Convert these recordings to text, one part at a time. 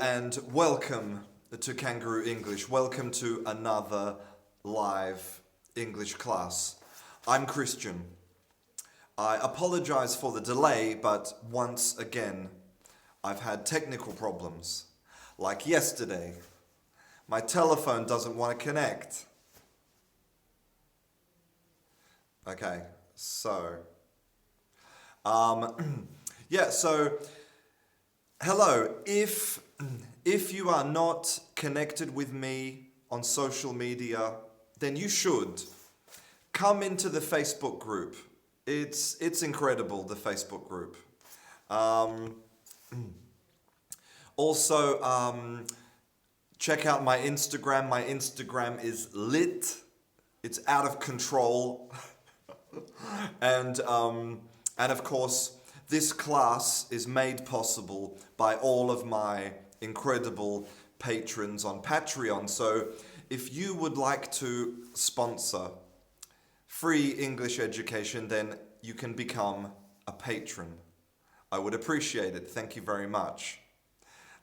and welcome to Canguro English. Welcome to another live English class. I'm Christian. I apologize for the delay, but once again, I've had technical problems. Like yesterday, my telephone doesn't want to connect. Okay, so, hello. If you are not connected with me on social media, then you should come into the Facebook group. It's incredible, the Facebook group. Also, check out my Instagram. My Instagram is lit. It's out of control. And of course, this class is made possible by all of my incredible patrons on Patreon. So if you would like to sponsor free English education, then you can become a patron. I would appreciate it. Thank you very much.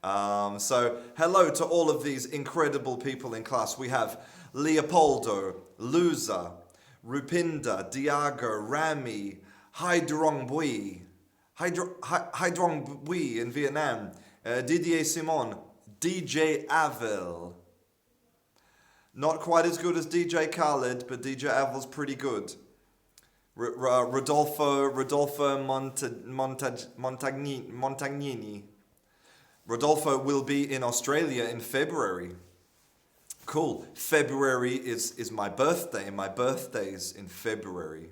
So hello to all of these incredible people in class. We have Leopoldo, Luza, Rupinda, Diago, Rami, Hai Duong Bui in Vietnam, Didier Simon, DJ Avel. Not quite as good as DJ Khaled, but DJ Avel's pretty good. Rodolfo Montagnini. Rodolfo will be in Australia in February. Cool. February is my birthday. My birthday's in February.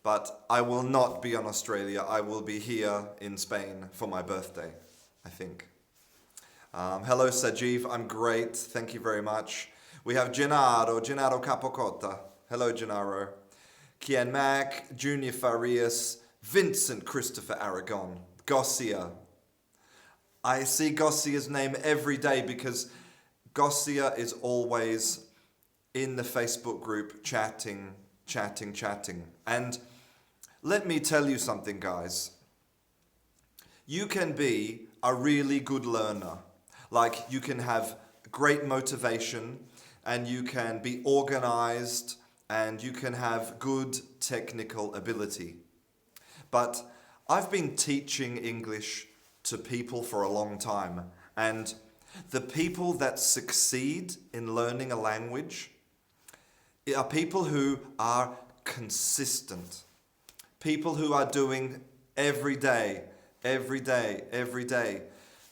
But I will not be in Australia. I will be here in Spain for my birthday, I think. Hello, Sajiv. I'm great. Thank you very much. We have Gennaro Capocotta. Hello, Gennaro. Kian Mack, Junior Farias, Vincent Christopher Aragon, Gossia. I see Gossia's name every day because Gossia is always in the Facebook group chatting. And let me tell you something, guys. You can be a really good learner. Like, you can have great motivation and you can be organized and you can have good technical ability. But I've been teaching English to people for a long time, and the people that succeed in learning a language are people who are consistent. People who are doing every day. The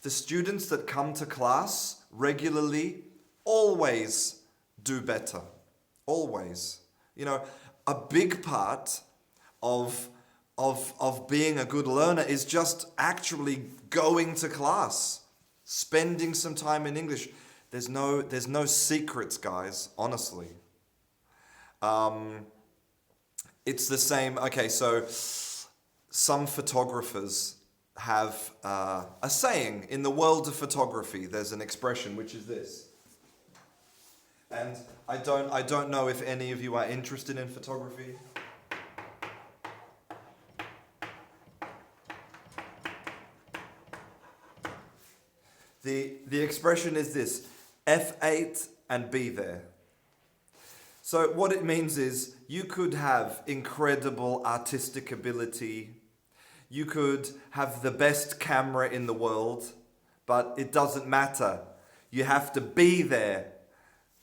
students that come to class regularly always do better. Always. You know, a big part of being a good learner is just actually going to class, spending some time in English. There's no secrets, guys, honestly. It's the same. Okay, so some photographers have a saying in the world of photography. There's an expression which is this. And I don't know if any of you are interested in photography. The expression is this: F8 and be there. So what it means is you could have incredible artistic ability, you could have the best camera in the world, but it doesn't matter. You have to be there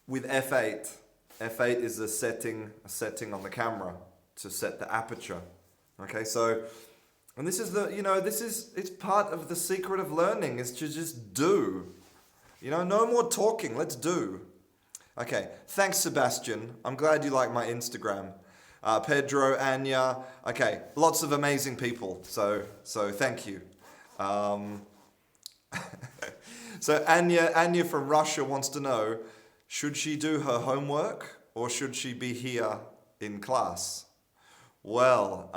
with F8. F8 is a setting on the camera to set the aperture. Okay, so, and this is it's part of the secret of learning, is to just do. No more talking, let's do. Okay, thanks, Sebastian. I'm glad you like my Instagram. Pedro, Anya. Okay, lots of amazing people. So thank you. So Anya from Russia wants to know, should she do her homework or should she be here in class? Well,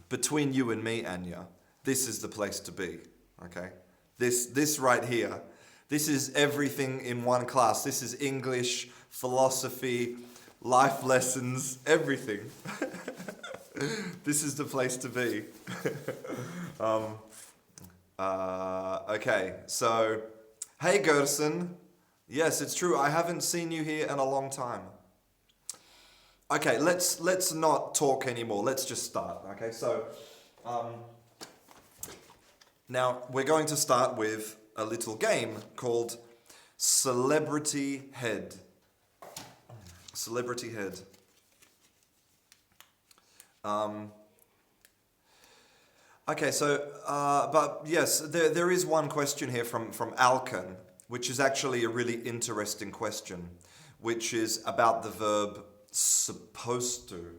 between you and me, Anya, this is the place to be. Okay, this right here. This is everything in one class. This is English, philosophy, life lessons, everything. This is the place to be. Okay, so, hey Gerson. Yes, it's true. I haven't seen you here in a long time. Okay, let's not talk anymore. Let's just start. Okay, so um, now we're going to start with a little game called Celebrity Head. Celebrity Head. Okay, so, but yes, there is one question here from Alkan, which is actually a really interesting question, which is about the verb supposed to.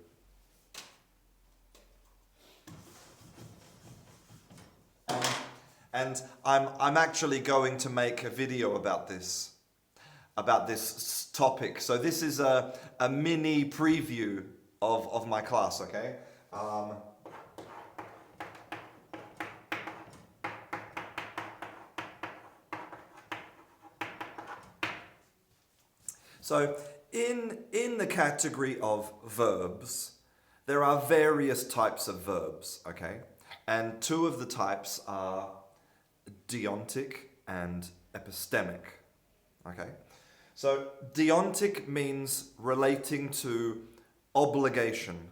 And I'm actually going to make a video about this topic. So this is a mini preview of my class, okay? So in the category of verbs, there are various types of verbs, okay? And two of the types are deontic and epistemic, okay? So deontic means relating to obligation,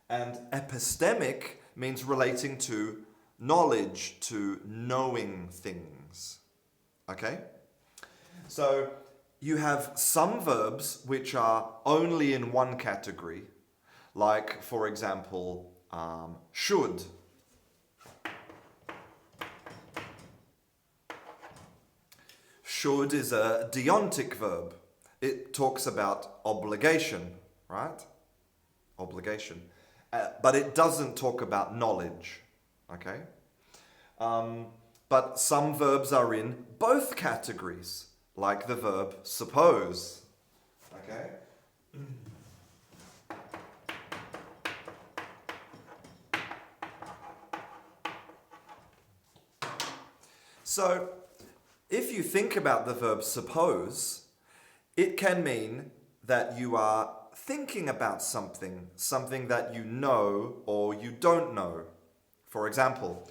and epistemic means relating to knowledge, to knowing things, okay? So you have some verbs which are only in one category, like, for example, should. Should is a deontic verb. It talks about obligation, right? Obligation. But it doesn't talk about knowledge, okay? But some verbs are in both categories, like the verb suppose, okay? So, if you think about the verb suppose, it can mean that you are thinking about something that you know or you don't know. For example,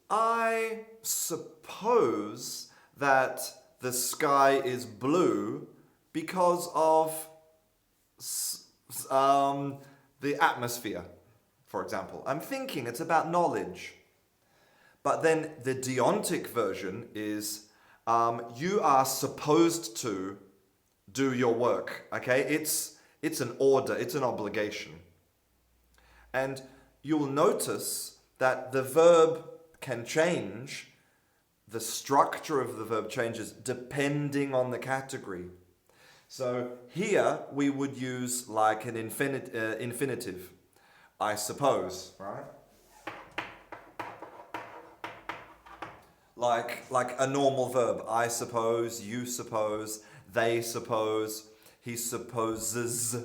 I suppose that the sky is blue because of the atmosphere, for example. I'm thinking, it's about knowledge. But then the deontic version is you are supposed to do your work, okay? It's an order, it's an obligation. And you'll notice that the verb can change, the structure of the verb changes depending on the category. So here we would use like an infinitive, I suppose, right? Like a normal verb. I suppose, you suppose, they suppose, he supposes.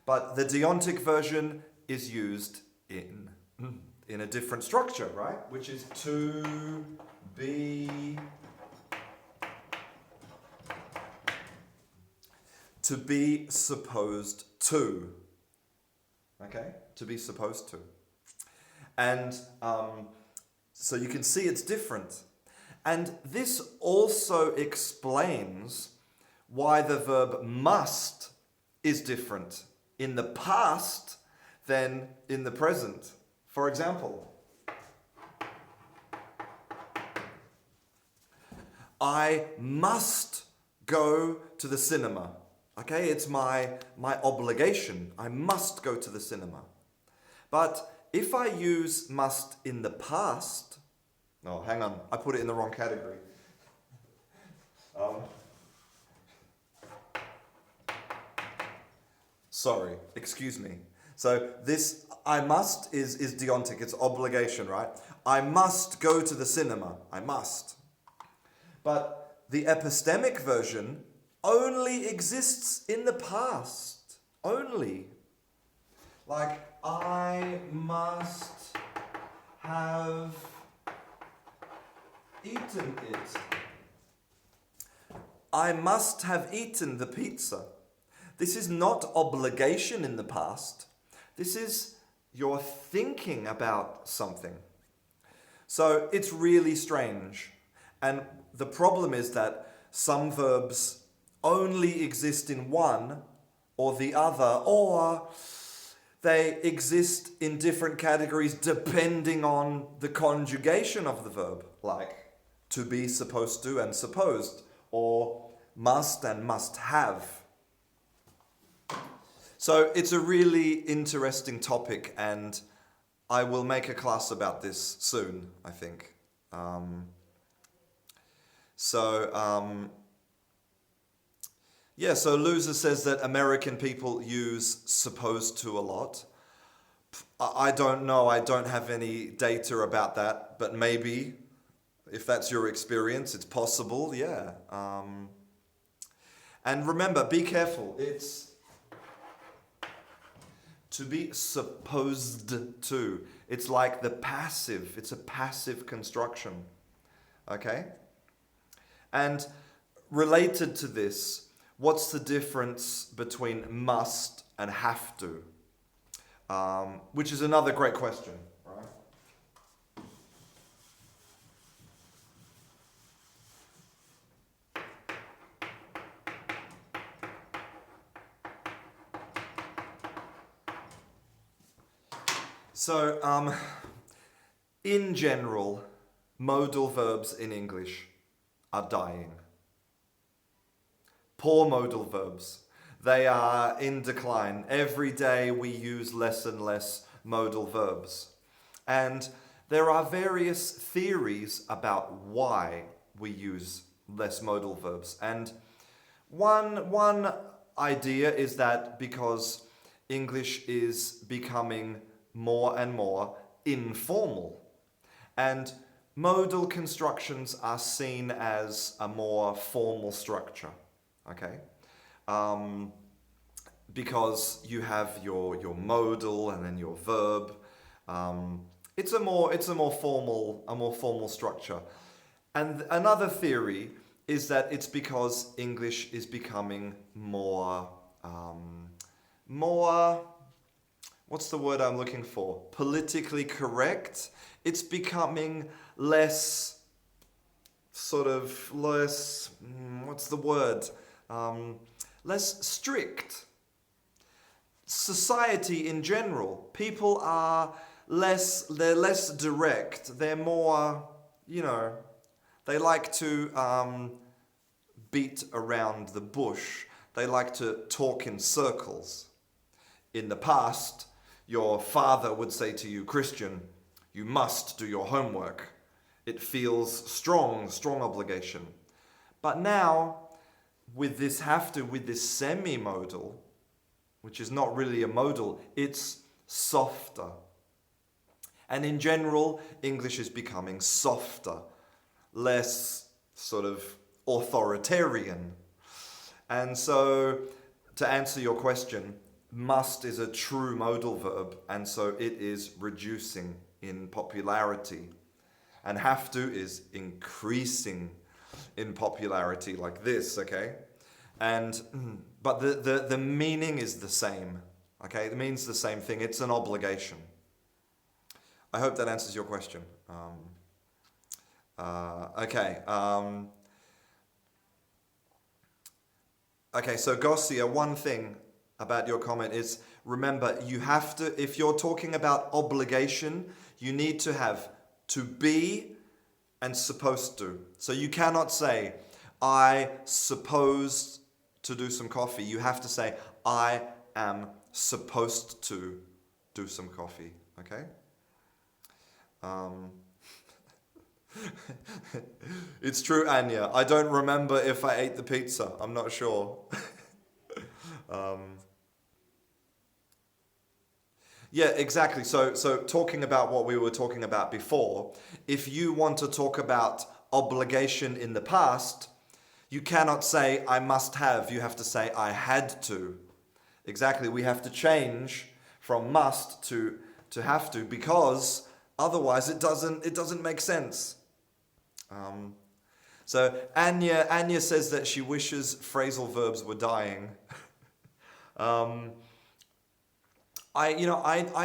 But the deontic version is used in a different structure, right? Which is to be supposed to. Okay? To be supposed to. And so you can see it's different. And this also explains why the verb must is different in the past than in the present. For example, I must go to the cinema. Okay, it's my obligation. I must go to the cinema. But if I use must in the past, no, hang on, I put it in the wrong category. Sorry, excuse me. So this I must is deontic, it's obligation, right? I must go to the cinema. I must. But the epistemic version only exists in the past. Only. Like, I must have eaten it. I must have eaten the pizza. This is not obligation in the past. This is you're thinking about something. So it's really strange. And the problem is that some verbs only exist in one or the other, or they exist in different categories depending on the conjugation of the verb, like to be, supposed to, and supposed, or must and must have. So it's a really interesting topic, and I will make a class about this soon, I think. So Loser says that American people use supposed to a lot. I don't know, I don't have any data about that, but maybe, if that's your experience, it's possible, yeah. And remember, be careful, it's to be supposed to. It's like the passive, it's a passive construction, okay? And related to this, what's the difference between must and have to? Which is another great question, right? So, in general, modal verbs in English are dying. Poor modal verbs. They are in decline. Every day we use less and less modal verbs. And there are various theories about why we use less modal verbs. And one idea is that because English is becoming more and more informal. And modal constructions are seen as a more formal structure, okay? Because you have your modal and then your verb. It's a more formal structure. And another theory is that it's because English is becoming more what's the word I'm looking for? Politically correct. It's becoming less, what's the word? Less strict. Society in general, people are they're less direct. They're more, they like to beat around the bush. They like to talk in circles. In the past, your father would say to you, Christian, you must do your homework. It feels strong obligation. But now, with this semi-modal, which is not really a modal, it's softer. And in general, English is becoming softer, less sort of authoritarian. And so, to answer your question, must is a true modal verb, and so it is reducing in popularity. And have to is increasing in popularity, like this, okay? But the meaning is the same, okay? It means the same thing. It's an obligation. I hope that answers your question. Okay. Okay, so Gosia, one thing about your comment is, remember, you have to, if you're talking about obligation, you need to have to be and supposed to. So you cannot say, I suppose to do some coffee. You have to say, I am supposed to do some coffee. Okay? It's true, Anya. I don't remember if I ate the pizza. I'm not sure. Yeah, exactly. So talking about what we were talking about before, if you want to talk about obligation in the past, you cannot say I must have. You have to say I had to. Exactly. We have to change from must to have to, because otherwise it doesn't make sense. So Anya says that she wishes phrasal verbs were dying. I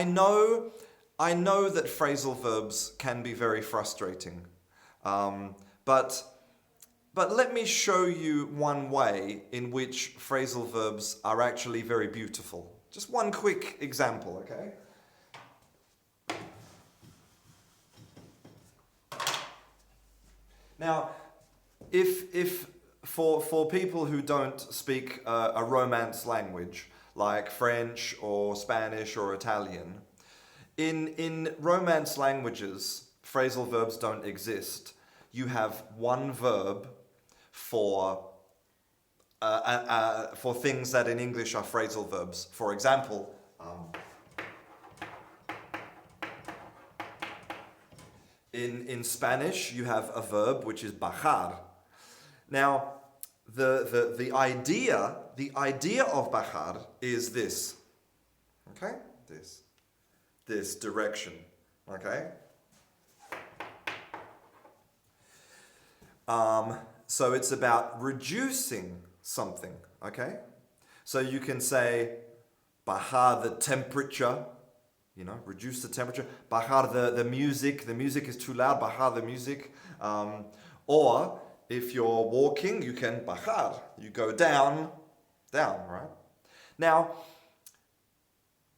know that phrasal verbs can be very frustrating, but let me show you one way in which phrasal verbs are actually very beautiful. Just one quick example, okay? Now, if for people who don't speak a Romance language, like French or Spanish or Italian, in Romance languages, phrasal verbs don't exist. You have one verb for things that in English are phrasal verbs. For example, in Spanish, you have a verb which is bajar. Now, the idea of bajar is this. Okay? This direction. Okay? So it's about reducing something. Okay? So you can say bajar the temperature. You know, reduce the temperature. Bajar the music. The music is too loud. Bajar the music. Or if you're walking, you can bajar. You go down, right? Now,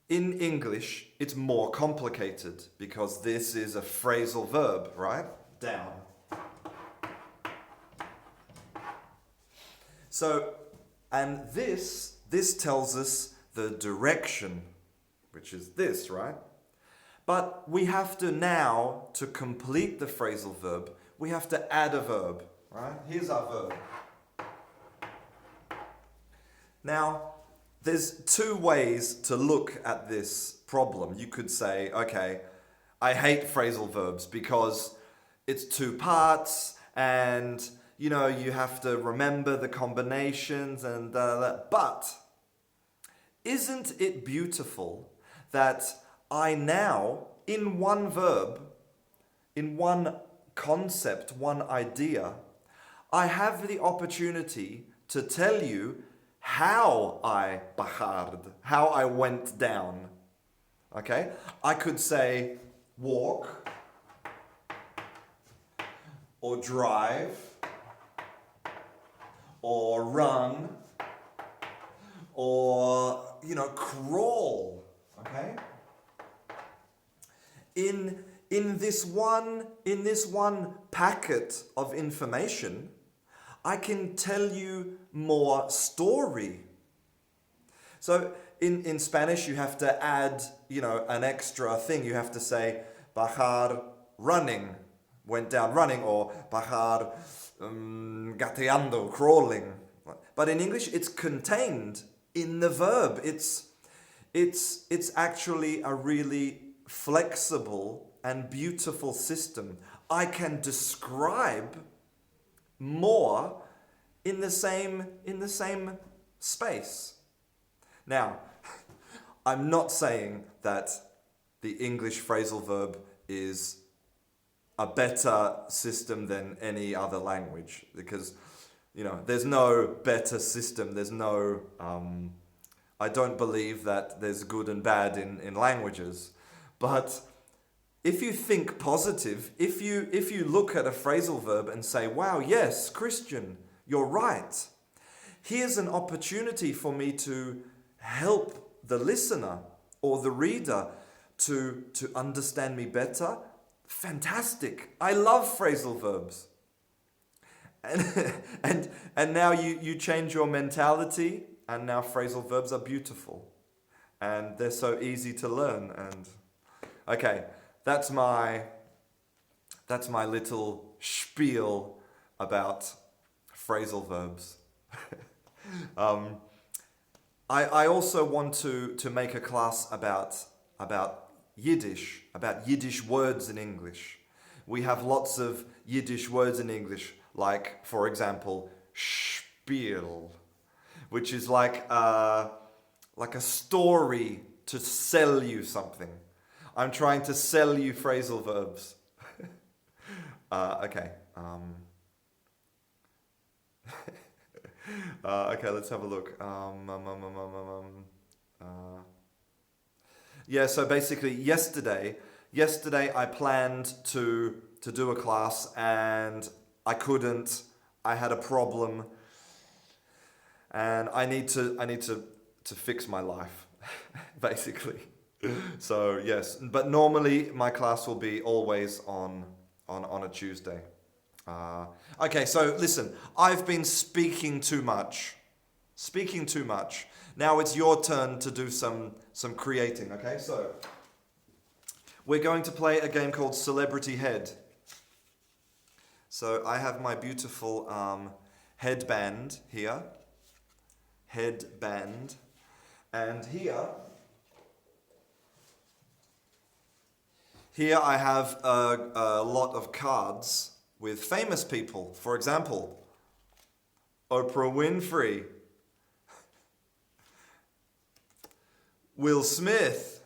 in English, it's more complicated because this is a phrasal verb, right? Down. So, and this tells us the direction, which is this, right? But we have to now, to complete the phrasal verb, we have to add a verb, right? Here's our verb. Now, there's two ways to look at this problem. You could say, okay, I hate phrasal verbs because it's two parts and, you know, you have to remember the combinations and but isn't it beautiful that I now, in one verb, in one concept, one idea, I have the opportunity to tell you how I bajarred, how I went down. Okay? I could say walk, or drive, or run, or, you know, crawl. Okay? In this one packet of information, I can tell you more story. So in Spanish, you have to add, you know, an extra thing. You have to say bajar running, went down running, or bajar gateando, crawling. But in English, it's contained in the verb. It's actually a really flexible and beautiful system. I can describe more in the same space. Now, I'm not saying that the English phrasal verb is a better system than any other language, because, you know, there's no better system. There's no I don't believe that there's good and bad in languages. But if you think positive, if you look at a phrasal verb and say, wow, yes, Christian, you're right. Here's an opportunity for me to help the listener or the reader to understand me better. Fantastic. I love phrasal verbs. And now you change your mentality, and now phrasal verbs are beautiful. And they're so easy to learn. And okay. That's my little spiel about phrasal verbs. I also want to make a class about Yiddish words in English. We have lots of Yiddish words in English, like, for example, spiel, which is like a story to sell you something. I'm trying to sell you phrasal verbs. Okay. Okay, let's have a look. Yeah, so basically yesterday I planned to do a class and I couldn't. I had a problem and I need to fix my life basically. So, yes, but normally my class will be always on a Tuesday. Okay, so listen, I've been speaking too much. Speaking too much. Now it's your turn to do some creating, okay? So we're going to play a game called Celebrity Head. So I have my beautiful headband here. Headband. And here I have a lot of cards with famous people. For example, Oprah Winfrey, Will Smith,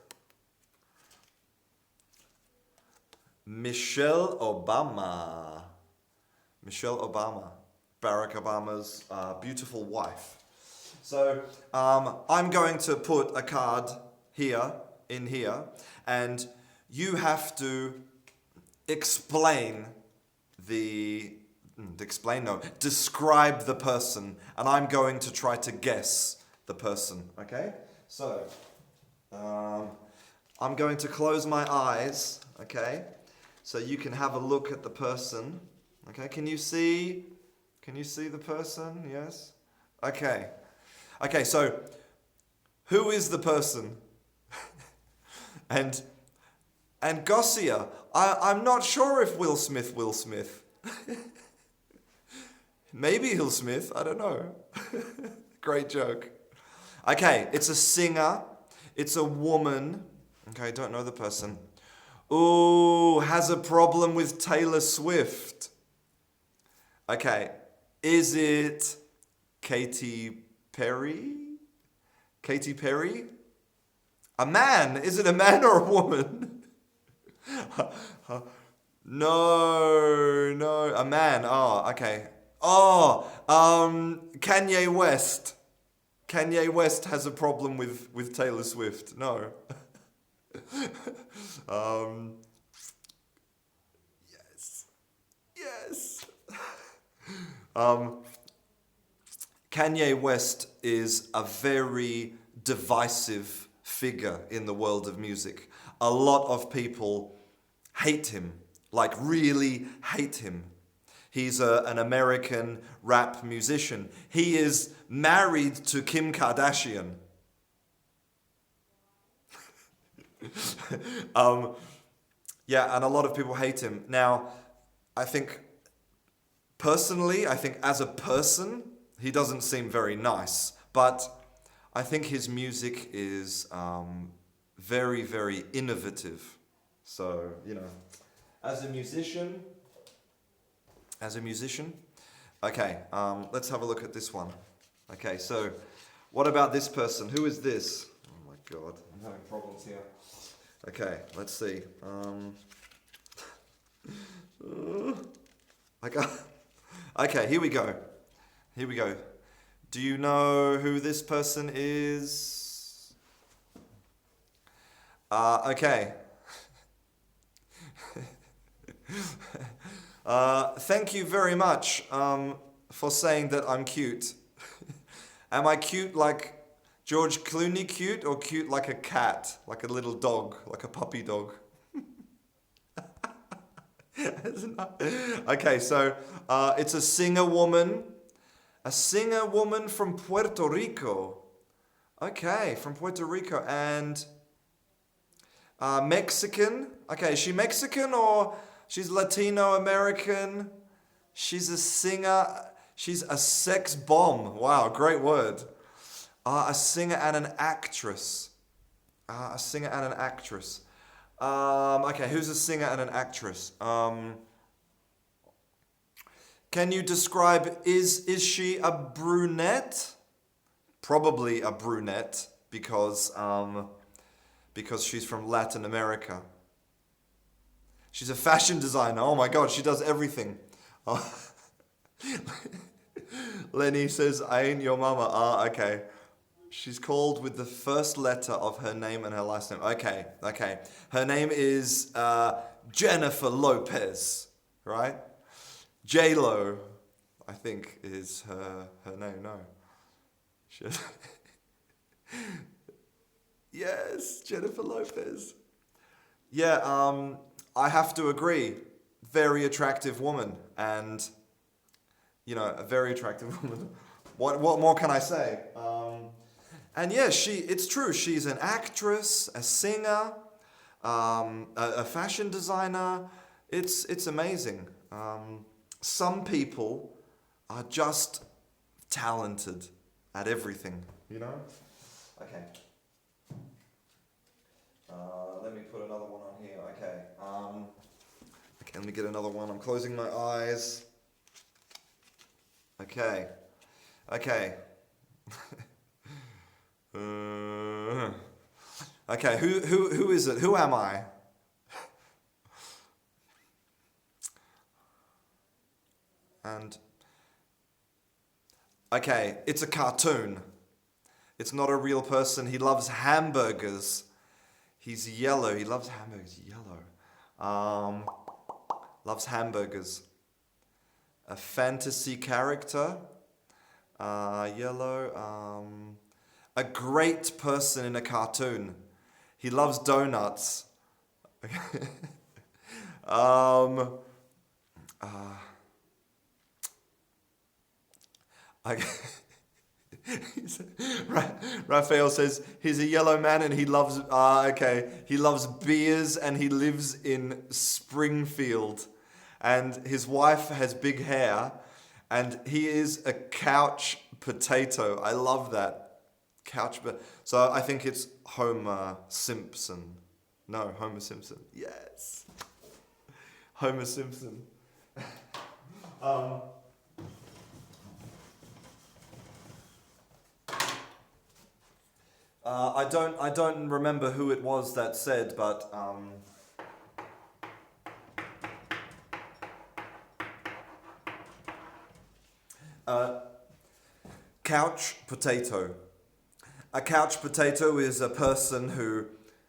Michelle Obama. Michelle Obama, Barack Obama's beautiful wife. So I'm going to put a card here, in here, and you have to describe the person, and I'm going to try to guess the person, okay? So, I'm going to close my eyes, okay? So you can have a look at the person, okay? Can you see the person? Yes? Okay. Okay, so who is the person? And Gosia, I'm not sure if Will Smith. Maybe Will Smith, I don't know. Great joke. Okay, it's a singer. It's a woman. Okay, don't know the person. Ooh, has a problem with Taylor Swift. Okay, is it Katy Perry? Katy Perry? A man. Is it a man or a woman? No, a man. Oh, okay. Oh, Kanye West. Kanye West has a problem with Taylor Swift. No. Yes. Kanye West is a very divisive figure in the world of music. A lot of people hate him, like really hate him. He's an American rap musician. He is married to Kim Kardashian. Yeah, and a lot of people hate him. Now, I think as a person, he doesn't seem very nice. But I think his music is very, very innovative. So, as a musician, okay, let's have a look at this one. Okay, so what about this person? Who is this? Oh my God, I'm having problems here. Okay, let's see. Okay, here we go. Do you know who this person is? Okay. Thank you very much for saying that I'm cute. Am I cute like George Clooney cute, or cute like a cat, like a little dog, like a puppy dog? Okay, so it's a singer woman from Puerto Rico. Okay, from Puerto Rico, and Mexican. Okay, is she Mexican or she's Latino American? She's a singer. She's a sex bomb. Wow, great word. A singer and an actress. Okay, who's a singer and an actress? Can you describe, is she a brunette? Probably a brunette because she's from Latin America. She's a fashion designer. Oh my God, she does everything. Lenny says, I ain't your mama. Okay. She's called with the first letter of her name and her last name. Okay. Her name is Jennifer Lopez, right? J-Lo, I think, is her name. No. Yes, Jennifer Lopez. Yeah, I have to agree. Very attractive woman, and a very attractive woman. What more can I say? And yeah, it's true. She's an actress, a singer, a fashion designer. It's amazing. Some people are just talented at everything. Okay. Let me put another one on here. Okay. Okay, let me get another one. I'm closing my eyes. Okay. Okay, who is it? Who am I? And okay, it's a cartoon. It's not a real person. He loves hamburgers. He's yellow. He loves hamburgers. Yellow. Loves hamburgers. A fantasy character. Yellow. A great person in a cartoon. He loves donuts. Raphael says he's a yellow man and he loves he loves beers and he lives in Springfield, and his wife has big hair and he is a couch potato. I love that. So I think it's Homer Simpson. No, Homer Simpson. Yes. Homer Simpson. I don't remember who it was that said, but couch potato. A couch potato is a person who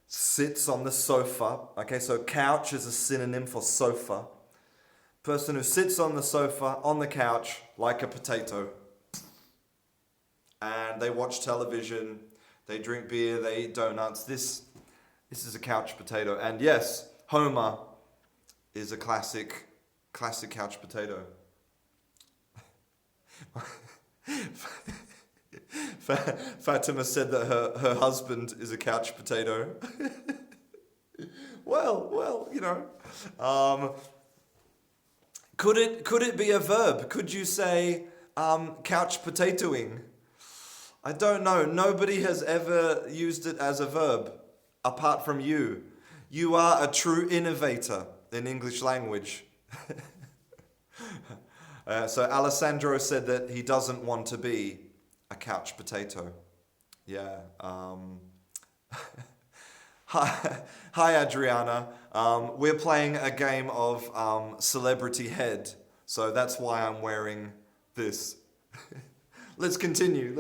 sits on the sofa. Okay, so couch is a synonym for sofa. Person who sits on the sofa, on the couch, like a potato. And they watch television, they drink beer, they eat donuts. This is a couch potato. And yes, Homer is a classic couch potato. Fatima said that her husband is a couch potato. Well, could it be a verb? Could you say couch potatoing? I don't know. Nobody has ever used it as a verb apart from you. You are a true innovator in English language. So Alessandro said that he doesn't want to be a couch potato. Yeah. Hi, Adriana. We're playing a game of Celebrity Head. So that's why I'm wearing this. Let's continue.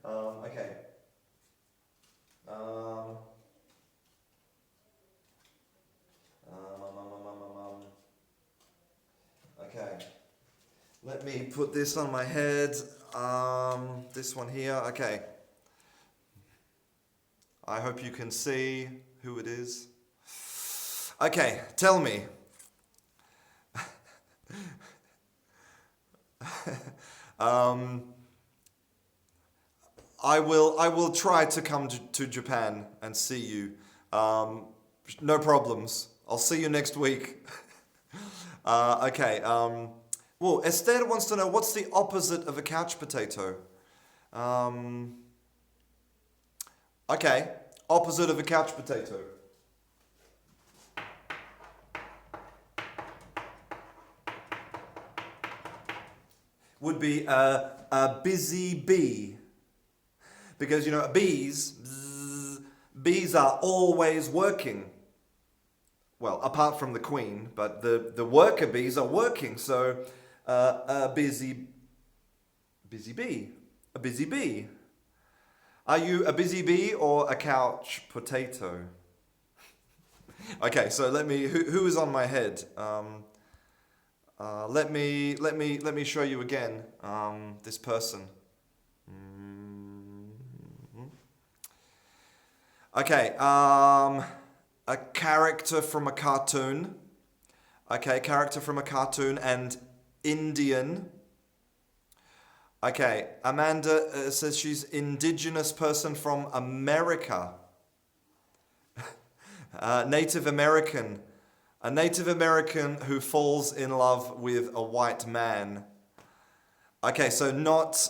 Okay. Okay. Let me put this on my head. This one here. Okay. I hope you can see who it is. Okay, tell me. I will try to come to Japan and see you. No problems. I'll see you next week. Okay. Well, Esther wants to know what's the opposite of a couch potato. Okay, opposite of a couch potato. Would be a busy bee. Because, bees are always working. Well, apart from the queen, but the worker bees are working. So, a busy bee. Are you a busy bee or a couch potato? Okay, so who is on my head? Let me show you again. This person. Okay, a character from a cartoon. Okay, character from a cartoon and Indian. Okay, Amanda says she's indigenous person from America. Native American. A Native American who falls in love with a white man. Okay, so not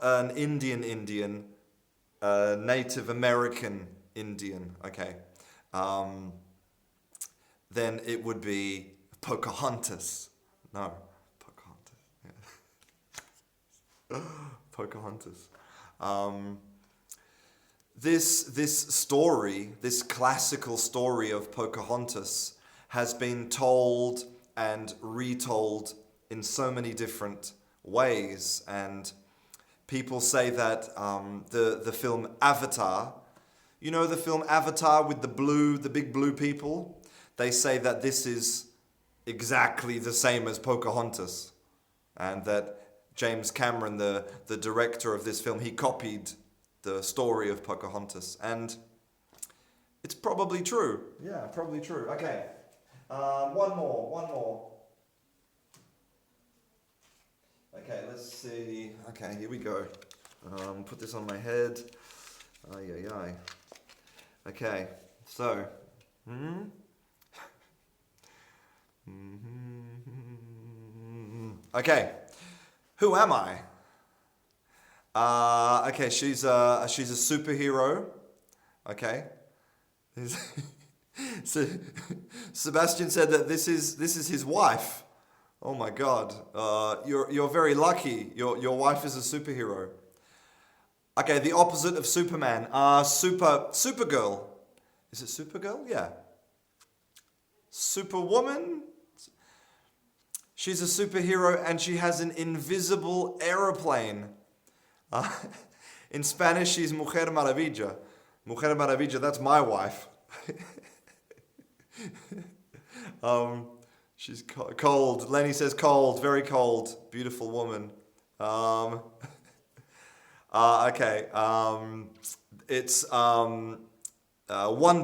an Indian, Native American Indian. Okay. Then it would be Pocahontas. No, Pocahontas. Yeah. Pocahontas. This story, this classical story of Pocahontas, has been told and retold in so many different ways, and people say that the film Avatar, you know the film Avatar with the big blue people, they say that this is exactly the same as Pocahontas, and that James Cameron, the director of this film, he copied the story of Pocahontas, and it's probably true. Yeah, probably true. Okay, one more. Okay, let's see. Okay, here we go. Put this on my head. Ay. Okay, so. Okay, who am I? Okay, she's a superhero. Okay. So Sebastian said that this is his wife. Oh my God. You're very lucky. Your wife is a superhero. Okay, the opposite of Superman. Supergirl. Is it Supergirl? Yeah. Superwoman? She's a superhero and she has an invisible aeroplane. In Spanish, she's Mujer Maravilla. Mujer Maravilla, that's my wife. She's cold. Lenny says cold, very cold. Beautiful woman. Okay. It's Wonder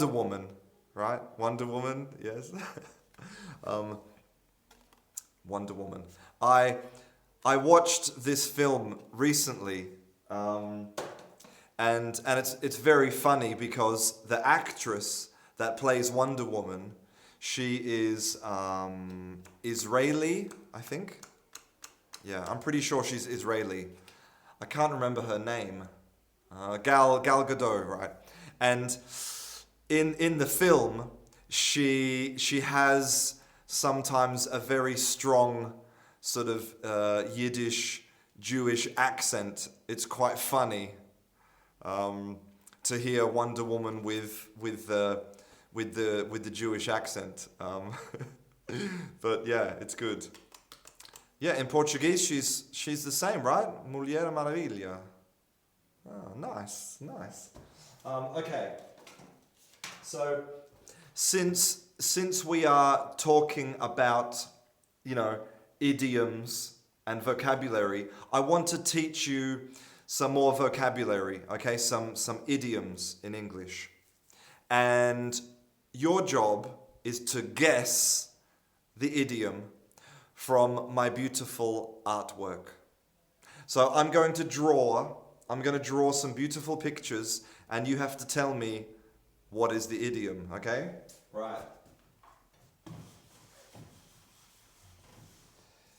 Woman, right? Wonder Woman, yes. Wonder Woman. I watched this film recently, and it's very funny because the actress that plays Wonder Woman, she is Israeli, I think. Yeah, I'm pretty sure she's Israeli. I can't remember her name. Gal Gadot, right? And in the film, she has sometimes a very strong sort of Yiddish Jewish accent. It's quite funny to hear Wonder Woman with the Jewish accent. But yeah, it's good. Yeah, in Portuguese she's the same, right? Mulher Maravilha. Oh, nice. Okay. So since we are talking about, idioms and vocabulary, I want to teach you some more vocabulary, okay? Some idioms in English. And your job is to guess the idiom from my beautiful artwork. So I'm going to draw some beautiful pictures and you have to tell me what is the idiom, okay? Right.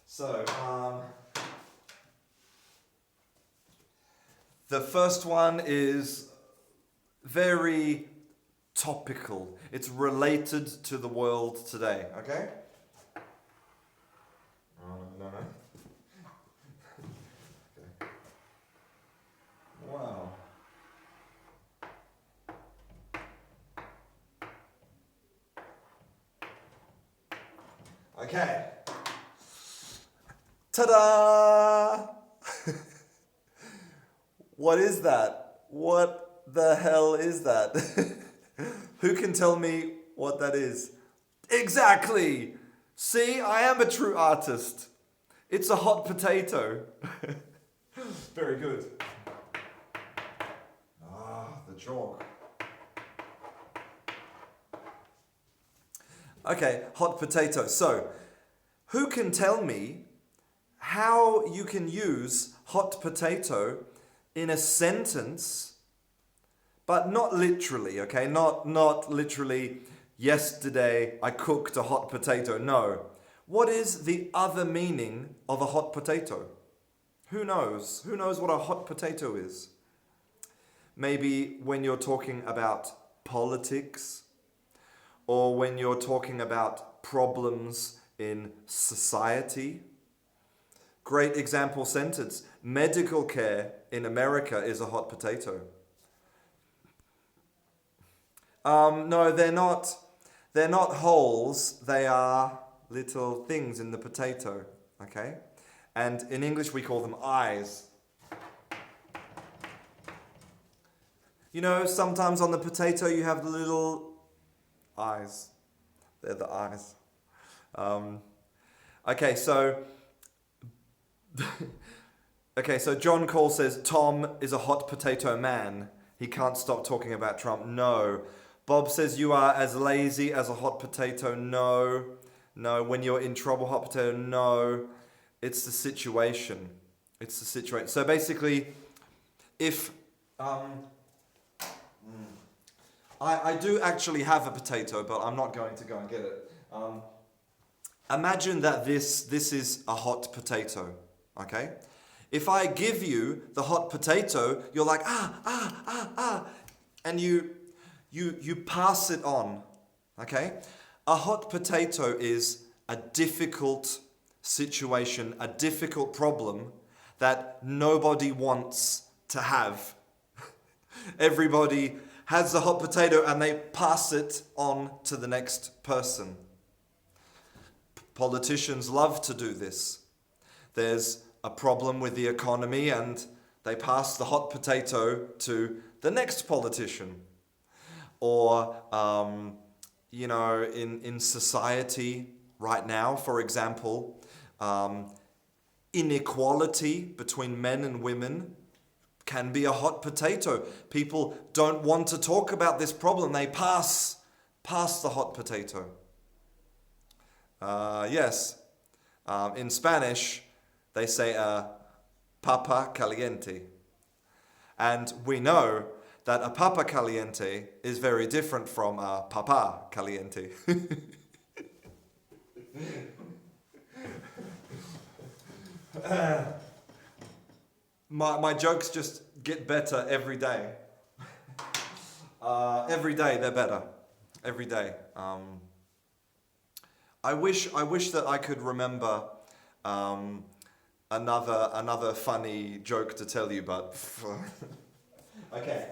So, the first one is very topical. It's related to the world today, okay? No. Okay. Wow. Okay. Ta-da! What is that? What the hell is that? Who can tell me what that is? Exactly! See, I am a true artist. It's a hot potato. Very good. The chalk. Okay, hot potato. So, who can tell me how you can use hot potato in a sentence, but not literally, okay? Not literally, yesterday I cooked a hot potato. No. What is the other meaning of a hot potato? Who knows? Who knows what a hot potato is? Maybe when you're talking about politics, or when you're talking about problems in society. Great example sentence. Medical care in America is a hot potato. No, they're not. They're not holes. They are little things in the potato. Okay? And in English we call them eyes. You know, sometimes on the potato you have the little eyes. They're the eyes. Okay, so John Cole says Tom is a hot potato man. He can't stop talking about Trump. No. Bob says you are as lazy as a hot potato. No. No. When you're in trouble, hot potato. No. It's the situation. It's the situation. So basically, if I do actually have a potato, but I'm not going to go and get it. Imagine that this is a hot potato, okay? If I give you the hot potato, you're like, and you pass it on, okay? A hot potato is a difficult situation, a difficult problem that nobody wants to have. Everybody has the hot potato and they pass it on to the next person. Politicians love to do this. There's a problem with the economy and they pass the hot potato to the next politician. Or, in society right now, for example, inequality between men and women can be a hot potato. People don't want to talk about this problem. They pass the hot potato. Yes. In Spanish, they say papa caliente. And we know that a papa caliente is very different from a papa caliente. My jokes just get better every day. Every day they're better. Every day. I wish that I could remember another funny joke to tell you, but okay.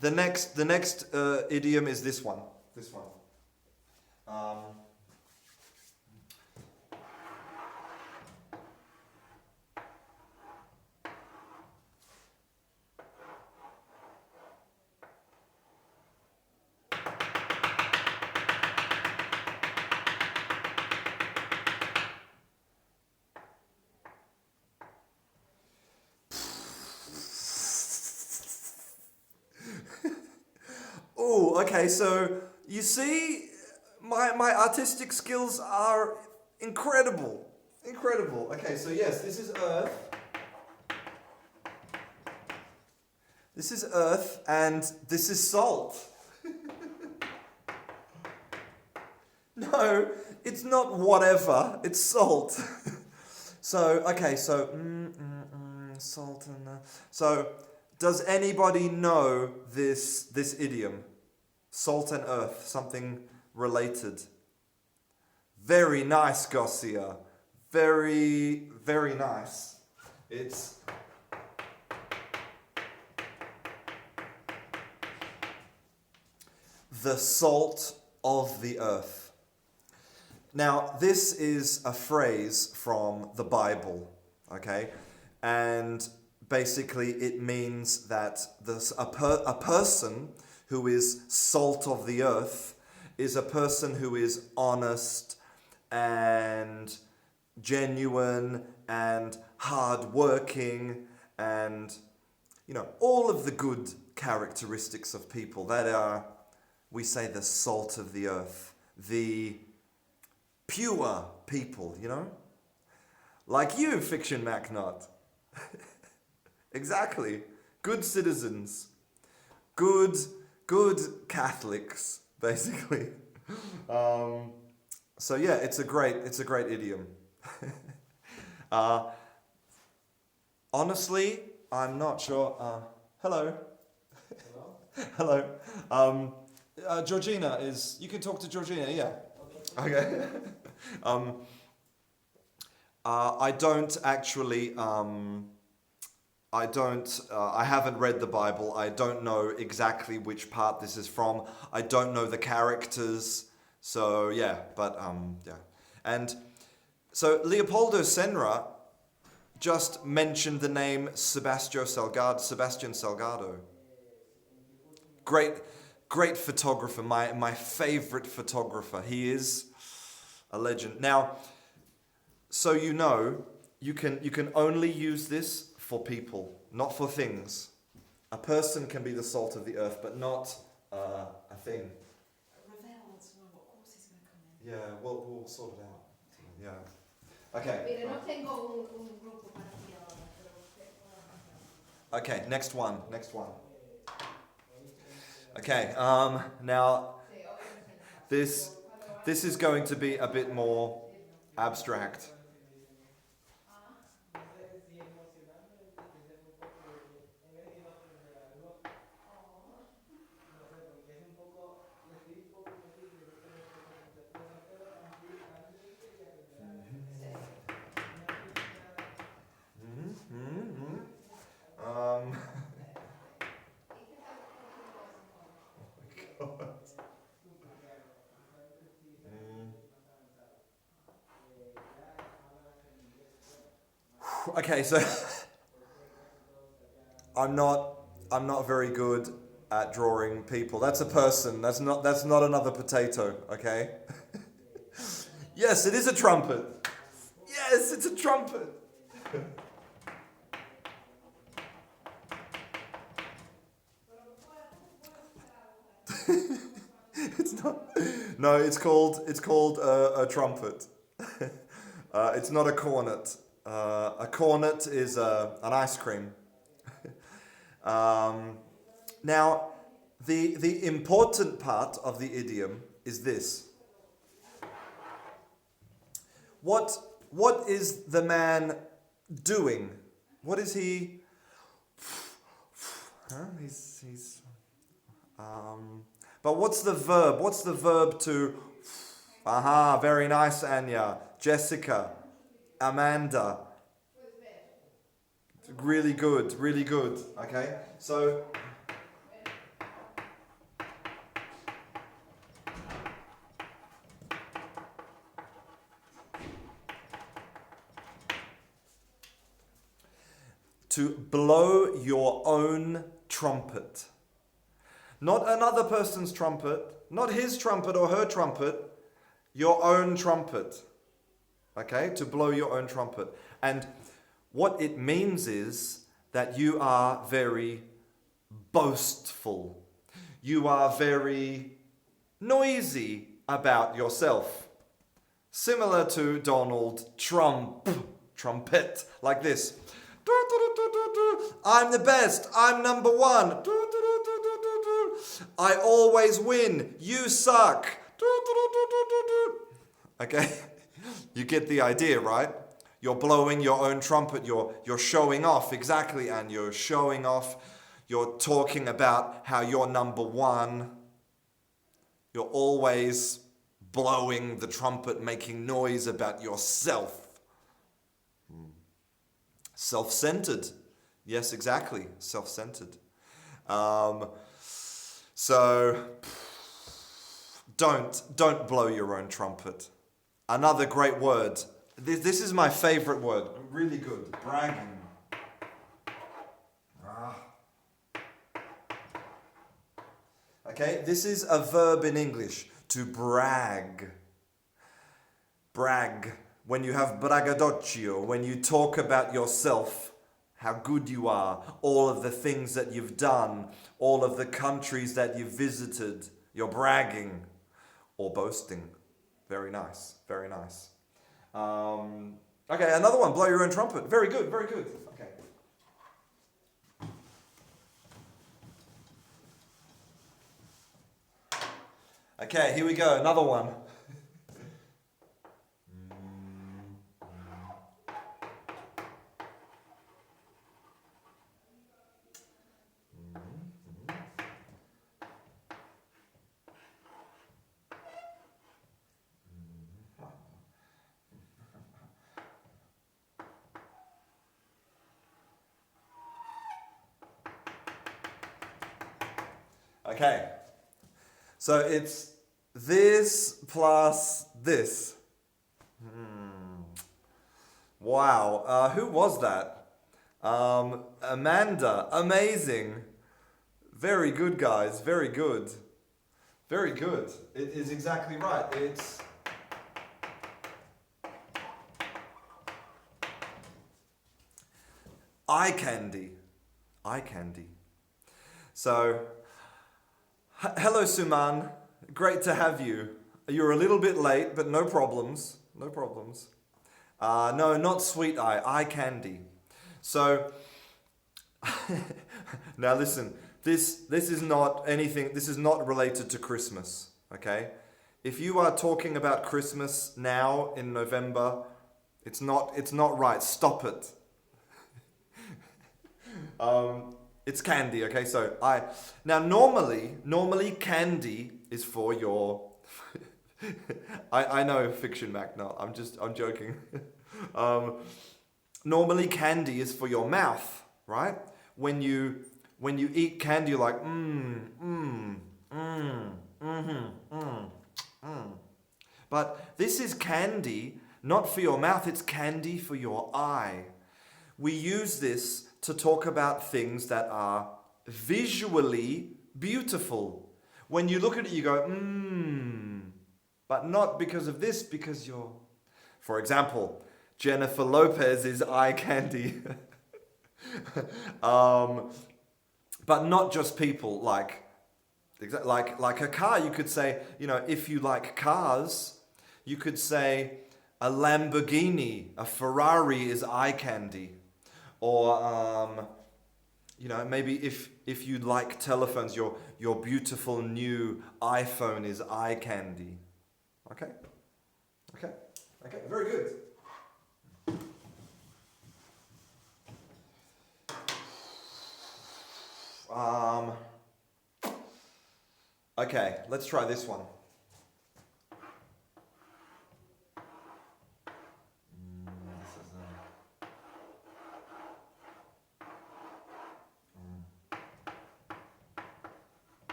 The next idiom is this one. This one. Oh, okay, so you see, my artistic skills are incredible. Incredible. Okay, so yes, this is Earth. This is Earth, and this is salt. No, it's not whatever, it's salt. So, okay, so, salt and... So, does anybody know this idiom? Salt and earth, something related. Very nice, Garcia. Very, very nice. It's... the salt of the earth. Now, this is a phrase from the Bible, okay? And basically it means that a person who is salt of the earth is a person who is honest and genuine and hardworking and, all of the good characteristics of people that are, we say, the salt of the earth, the pure people, like you, Fiction Macnot. Exactly. Good citizens. Good Catholics, basically. So yeah, it's a great idiom. Honestly, I'm not sure. Hello. Hello. Georgina is. You can talk to Georgina. Yeah. Okay. I don't actually. I haven't read the Bible. I don't know exactly which part this is from. I don't know the characters. So yeah, but yeah. And so Leopoldo Senra just mentioned the name Sebastian Salgado. Great photographer, my favorite photographer. He is a legend. Now, so you can only use this for people, not for things. A person can be the salt of the earth, but not a thing. Ravel wants to know what course he's going to come in. Yeah, we'll sort it out. Yeah. Okay. Mire, no tengo un grupo para ti ahora, pero Okay, next one. Okay, now this is going to be a bit more abstract. Okay, so I'm not very good at drawing people. That's a person. That's not another potato, okay? Yes, it is a trumpet. Yes, it's a trumpet. It's not. No, it's called a trumpet. It's not a cornet. A cornet is an ice cream. Now, the important part of the idiom is this. What is the man doing? What is he? He's. But what's the verb? What's the verb to? Aha, very nice, Anya. Jessica. Amanda. Really good. Okay, so. To blow your own trumpet. Not another person's trumpet, not his trumpet or her trumpet, your own trumpet. Okay, to blow your own trumpet. And what it means is that you are very boastful. You are very noisy about yourself. Similar to Donald Trump. Trumpet, like this. I'm the best. I'm number one. I always win. You suck. Okay? You get the idea, right? You're blowing your own trumpet. You're showing off. Exactly, and you're showing off. You're talking about how you're number one. You're always blowing the trumpet, making noise about yourself. Self-centered. Yes, exactly. Self-centered. So don't blow your own trumpet. Another great word. This is my favorite word. Really good. Bragging. Okay, this is a verb in English, to brag. Brag. When you have braggadocio, when you talk about yourself, how good you are, all of the things that you've done, all of the countries that you've visited, you're bragging or boasting. Very nice, very nice. Okay, another one, blow your own trumpet. Very good, very good. Okay. Okay, here we go, another one. Okay, so it's this plus this. Wow, who was that? Amanda, amazing. Very good, guys, very good. Very good. It is exactly right. It's eye candy. Eye candy. So, hello, Suman. Great to have you. You're a little bit late, but no problems. No problems. No, not sweet eye. Eye candy. So, now listen. This is not anything. This is not related to Christmas. Okay. If you are talking about Christmas now in November, it's not right. Stop it. It's candy, okay? So normally candy is for your I know fiction, Mac, no, I'm joking. Normally candy is for your mouth, right? When you eat candy, you're like But this is candy not for your mouth, it's candy for your eye. We use this to talk about things that are visually beautiful. When you look at it, you go, but not because of this, because you're... For example, Jennifer Lopez is eye candy. But not just people, like a car. You could say, if you like cars, you could say a Lamborghini, a Ferrari is eye candy. Or, maybe if you like telephones, your beautiful new iPhone is eye candy. Okay? Okay? Okay, very good. Okay, let's try this one.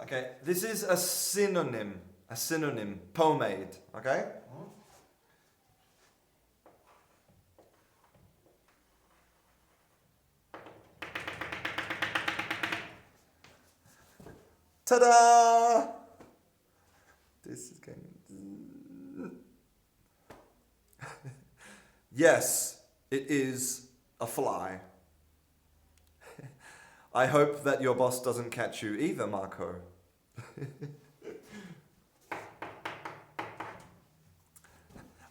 Okay, this is a synonym, pomade, okay? Ta-da! This is going... Yes, it is a fly. I hope that your boss doesn't catch you either, Marco.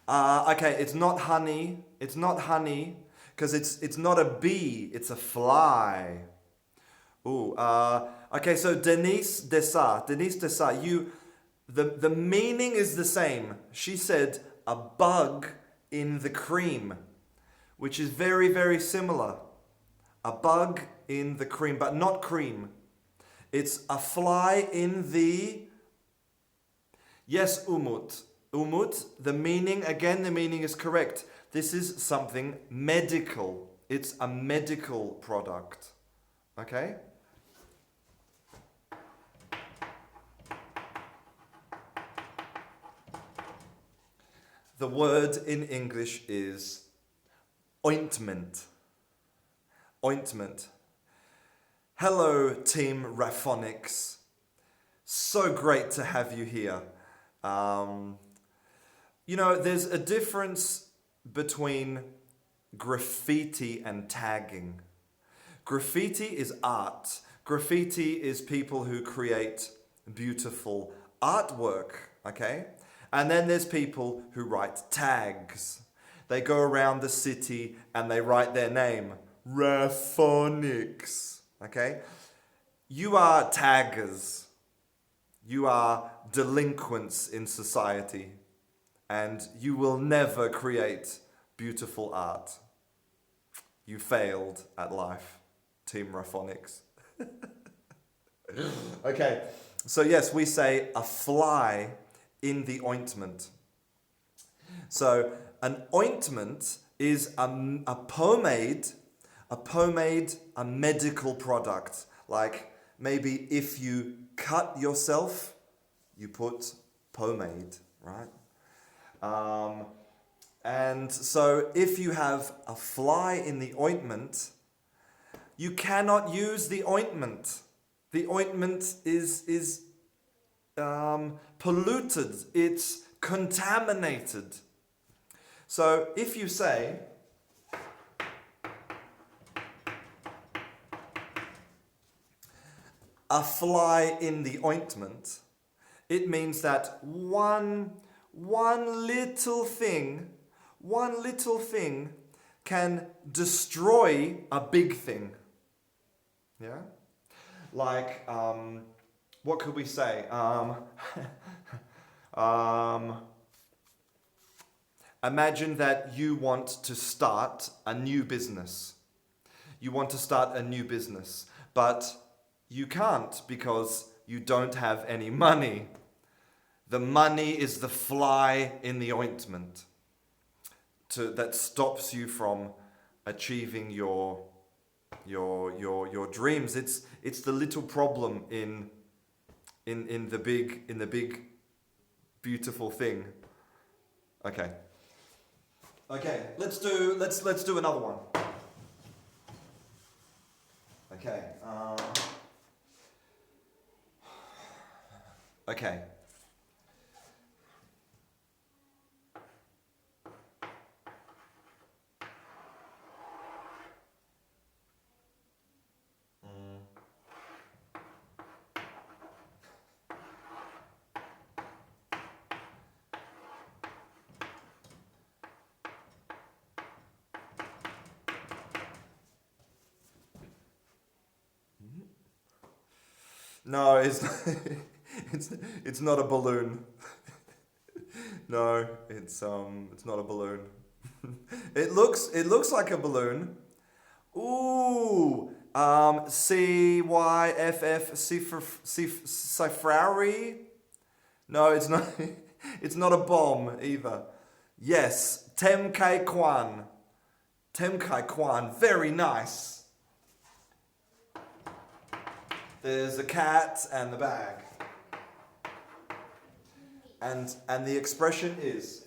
Okay, it's not honey. It's not honey because it's not a bee. It's a fly. Ooh. Okay, so Denise Dessart. The meaning is the same. She said a bug in the cream, which is very, very similar. A bug in the cream, but not cream. It's a fly in the... Yes, umut. Umut, the meaning is correct. This is something medical. It's a medical product. Okay? The word in English is ointment. Ointment. Hello, Team Raphonics. So great to have you here. There's a difference between graffiti and tagging. Graffiti is art. Graffiti is people who create beautiful artwork, okay? And then there's people who write tags. They go around the city and they write their name, Raphonics, okay? You are taggers. You are delinquents in society, and you will never create beautiful art. You failed at life, Team Raphonics. Okay, so yes, we say a fly in the ointment. So an ointment is a pomade, a medical product. Like maybe if you cut yourself, you put pomade, right? And so if you have a fly in the ointment, you cannot use the ointment. The ointment is polluted. It's contaminated. So if you say, a fly in the ointment, it means that one little thing can destroy a big thing. Yeah? Like, what could we say? Imagine that you want to start a new business. You want to start a new business, but you can't because you don't have any money. The money is the fly in the ointment that stops you from achieving your dreams. It's the little problem in the big beautiful thing. Okay, let's do another one. Okay. Okay. No, it's not a balloon. No, it's not a balloon. It looks like a balloon. Ooh, CYFF Cifrari. No, it's not. It's not a bomb either. Yes, Tem Kai Kwan. Tem Kai Kwan. Very nice. There's a cat and the bag. And the expression is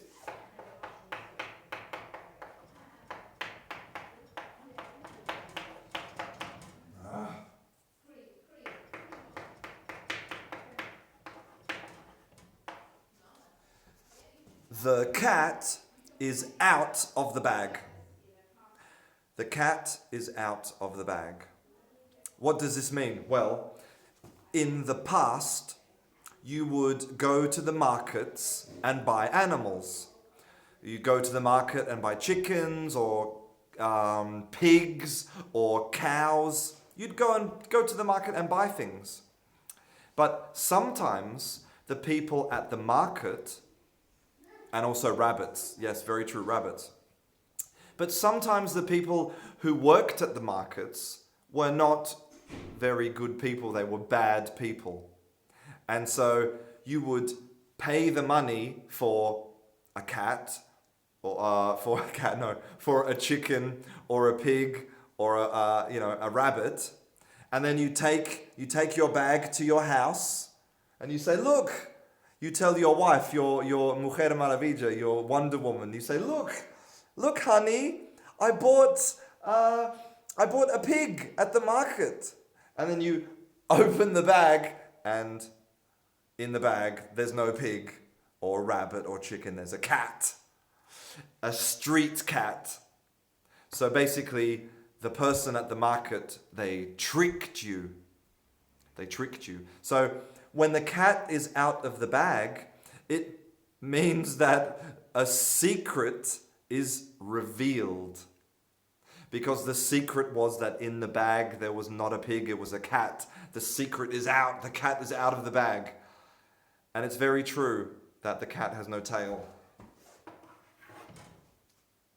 the cat is out of the bag. The cat is out of the bag. What does this mean? Well, in the past, you would go to the markets and buy animals. You go to the market and buy chickens or pigs or cows. You'd go to the market and buy things. But sometimes the people at the market, and also rabbits, yes, very true, rabbits. But sometimes the people who worked at the markets were not very good people, they were bad people. And so you would pay the money for a cat, or for a chicken or a pig or a rabbit, and then you take your bag to your house and you say, look, you tell your wife, your Mujer Maravilla, your Wonder Woman, you say, look honey, I bought a pig at the market. And then you open the bag, and in the bag, there's no pig or rabbit or chicken. There's a cat. A street cat. So basically, the person at the market, they tricked you. They tricked you. So when the cat is out of the bag, it means that a secret is revealed. Because the secret was that in the bag there was not a pig, it was a cat. The secret is out. The cat is out of the bag. And it's very true that the cat has no tail.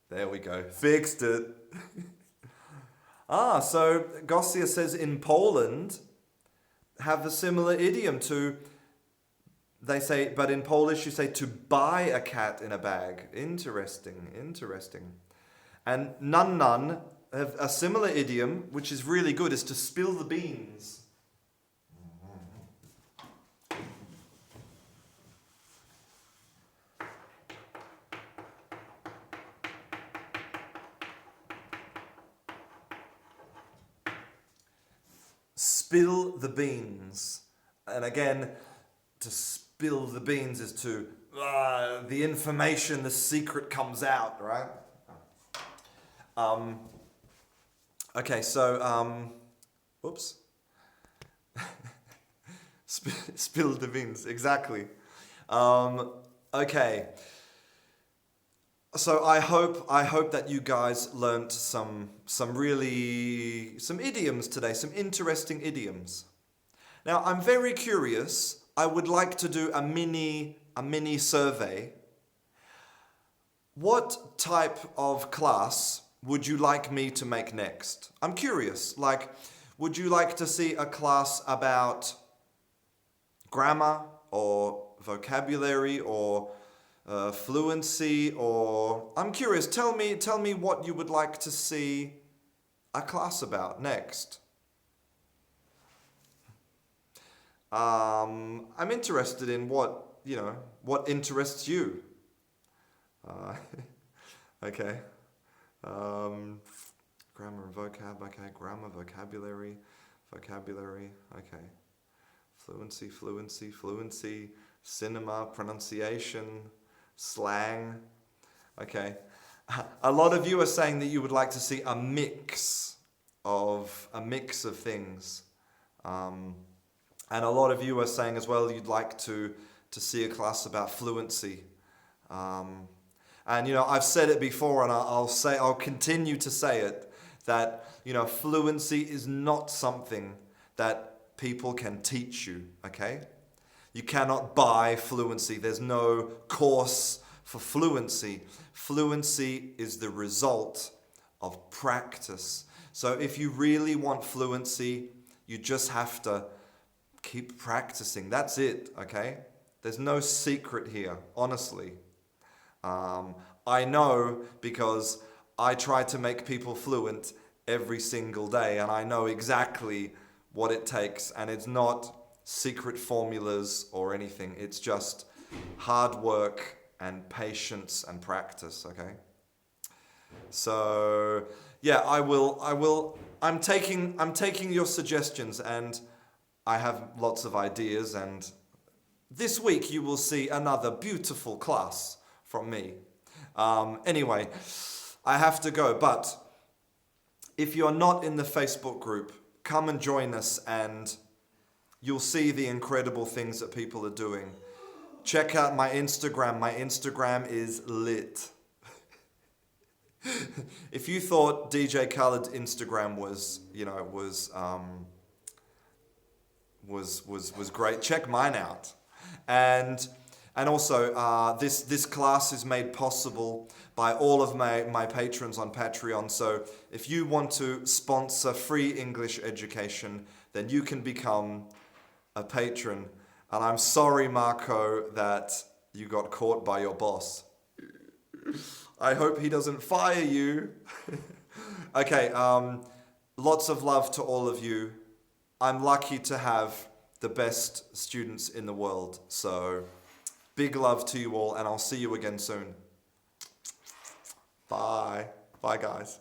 There we go. Fixed it. So Gosia says in Poland have a similar idiom to, they say, but in Polish you say to buy a cat in a bag. Interesting. And nun have a similar idiom, which is really good, is to spill the beans. Spill the beans. And again, to spill the beans is to, the information, the secret comes out, right? Okay, so, whoops. Spill the beans, exactly. Okay. So I hope that you guys learnt some idioms today, some interesting idioms. Now I'm very curious. I would like to do a mini survey. What type of class would you like me to make next? I'm curious. Like, would you like to see a class about grammar or vocabulary or fluency, or I'm curious. Tell me what you would like to see a class about next. I'm interested in what interests you. Okay. Grammar and vocab. Okay. Grammar, vocabulary. Okay. Fluency. Cinema, pronunciation. Slang. Okay. A lot of you are saying that you would like to see a mix of things. And a lot of you are saying as well you'd like to see a class about fluency. And I've said it before, and I'll continue to say it, that fluency is not something that people can teach you, okay? You cannot buy fluency. There's no course for fluency. Fluency is the result of practice. So if you really want fluency, you just have to keep practicing. That's it, okay? There's no secret here, honestly. I know because I try to make people fluent every single day, and I know exactly what it takes, and it's not secret formulas or anything. It's just hard work and patience and practice, okay? So, yeah, I'm taking your suggestions, and I have lots of ideas, and this week you will see another beautiful class from me. Anyway, I have to go, but if you're not in the Facebook group, come and join us, and you'll see the incredible things that people are doing. Check out my Instagram. My Instagram is lit. If you thought DJ Khaled's Instagram was great, check mine out. And also, this class is made possible by all of my patrons on Patreon. So if you want to sponsor free English education, then you can become a patron. And I'm sorry, Marco, that you got caught by your boss. I hope he doesn't fire you. Okay, lots of love to all of you. I'm lucky to have the best students in the world. So big love to you all, and I'll see you again soon. Bye. Bye, guys.